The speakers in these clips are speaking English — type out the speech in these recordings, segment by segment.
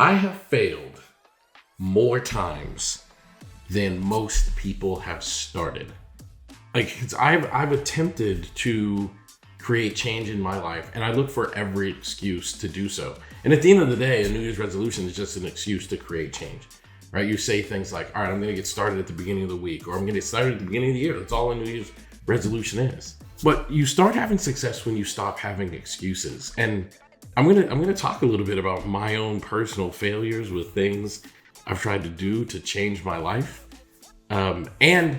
I have failed more times than most people have started. I've attempted to create change in my life, and I look for every excuse to do so. And at the end of the day, a New Year's resolution is just an excuse to create change, right? You say things like, all right, I'm going to get started at the beginning of the week, or I'm going to get started at the beginning of the year. That's all a New Year's resolution is. But you start having success when you stop having excuses. And I'm gonna talk a little bit about my own personal failures with things I've tried to do to change my life, and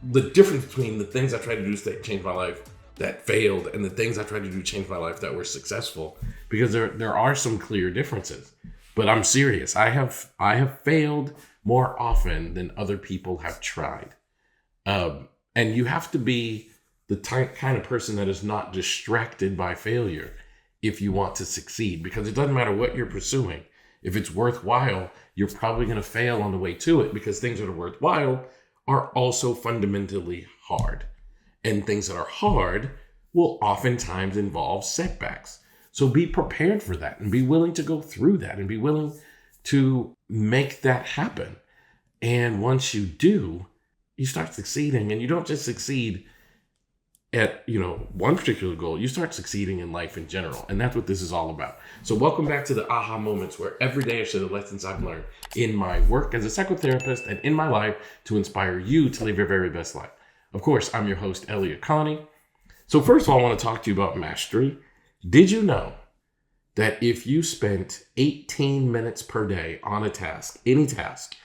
the difference between the things I tried to do to change my life that failed and the things I tried to do to change my life that were successful, because there are some clear differences. But I'm serious. I have failed more often than other people have tried, and you have to be the kind of person that is not distracted by failure if you want to succeed, because it doesn't matter what you're pursuing. If it's worthwhile, you're probably going to fail on the way to it, because things that are worthwhile are also fundamentally hard. And things that are hard will oftentimes involve setbacks. So be prepared for that and be willing to go through that and be willing to make that happen. And once you do, you start succeeding, and you don't just succeed at one particular goal. You start succeeding in life in general, and that's what this is all about. So welcome back to the aha moments, where every day I share the lessons I've learned in my work as a psychotherapist and in my life to inspire you to live your very best life. Of course, I'm your host, Elliott Connie. So first of all, I want to talk to you about mastery. Did you know that if you spent 18 minutes per day on a task, any task,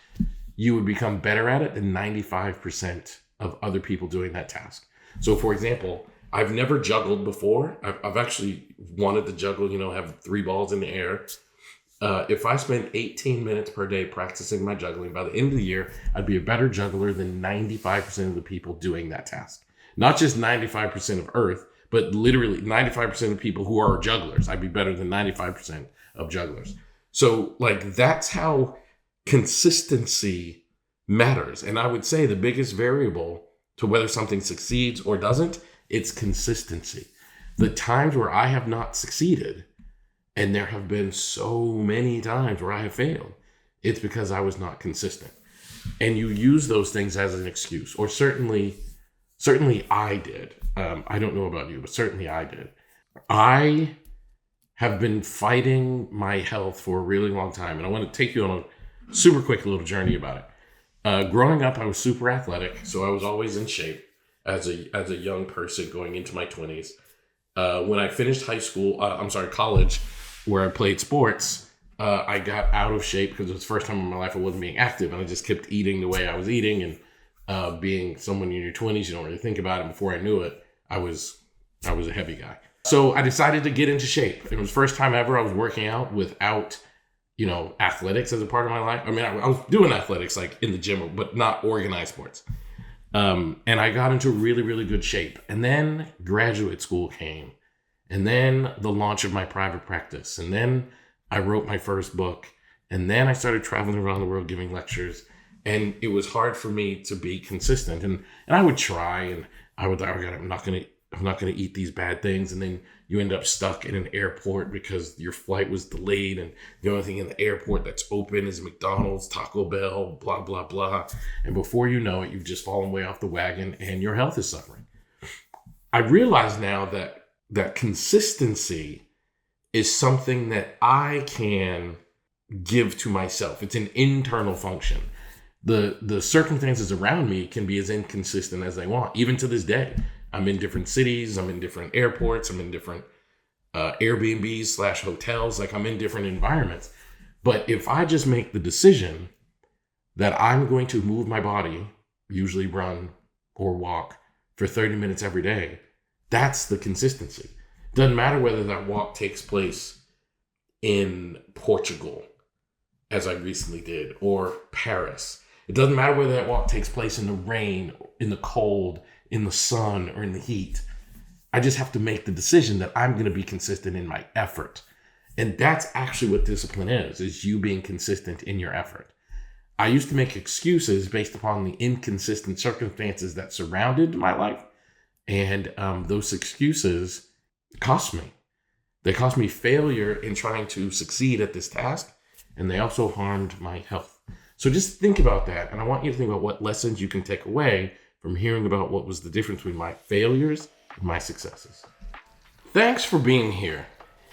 you would become better at it than 95% of other people doing that task? So for example, I've never juggled before. I've actually wanted to juggle, have 3 balls in the air. If I spent 18 minutes per day practicing my juggling, by the end of the year, I'd be a better juggler than 95% of the people doing that task. Not just 95% of Earth, but literally 95% of people who are jugglers. I'd be better than 95% of jugglers. So that's how consistency matters. And I would say the biggest variable to whether something succeeds or doesn't, it's consistency. The times where I have not succeeded, and there have been so many times where I have failed, it's because I was not consistent. And you use those things as an excuse, or certainly I did. I don't know about you, but certainly I did. I have been fighting my health for a really long time, and I want to take you on a super quick little journey about it. Growing up, I was super athletic, so I was always in shape as a young person going into my 20s. When I finished college, where I played sports, I got out of shape because it was the first time in my life I wasn't being active, and I just kept eating the way I was eating. And being someone in your 20s, you don't really think about it. Before I knew it, I was a heavy guy. So I decided to get into shape. It was the first time ever I was working out without athletics as a part of my life. I mean, I was doing athletics in the gym, but not organized sports. And I got into really, really good shape. And then graduate school came. And then the launch of my private practice. And then I wrote my first book. And then I started traveling around the world giving lectures. And it was hard for me to be consistent. And I would try, and I would, I'm not going to eat these bad things. And then you end up stuck in an airport because your flight was delayed, and the only thing in the airport that's open is McDonald's, Taco Bell, blah, blah, blah. And before you know it, you've just fallen way off the wagon and your health is suffering. I realize now that consistency is something that I can give to myself. It's an internal function. The circumstances around me can be as inconsistent as they want, even to this day. I'm in different cities, I'm in different airports, I'm in different Airbnbs / hotels, I'm in different environments. But if I just make the decision that I'm going to move my body, usually run or walk, for 30 minutes every day, that's the consistency. Doesn't matter whether that walk takes place in Portugal, as I recently did, or Paris. It doesn't matter whether that walk takes place in the rain, in the cold, in the sun, or in the heat. I just have to make the decision that I'm going to be consistent in my effort. And that's actually what discipline is you being consistent in your effort. I used to make excuses based upon the inconsistent circumstances that surrounded my life. And those excuses cost me. They cost me failure in trying to succeed at this task. and they also harmed my health. So just think about that, and I want you to think about what lessons you can take away from hearing about what was the difference between my failures and my successes. Thanks for being here.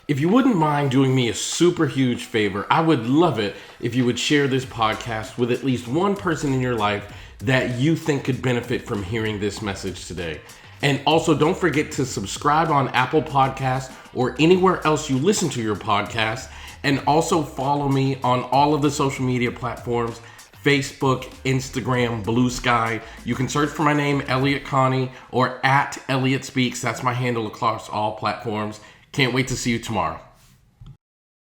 If you wouldn't mind doing me a super huge favor, I would love it if you would share this podcast with at least one person in your life that you think could benefit from hearing this message today. And also, don't forget to subscribe on Apple Podcasts or anywhere else you listen to your podcast. And also follow me on all of the social media platforms, Facebook, Instagram, Blue Sky. You can search for my name, Elliott Connie, or at Elliott Speaks. That's my handle across all platforms. Can't wait to see you tomorrow.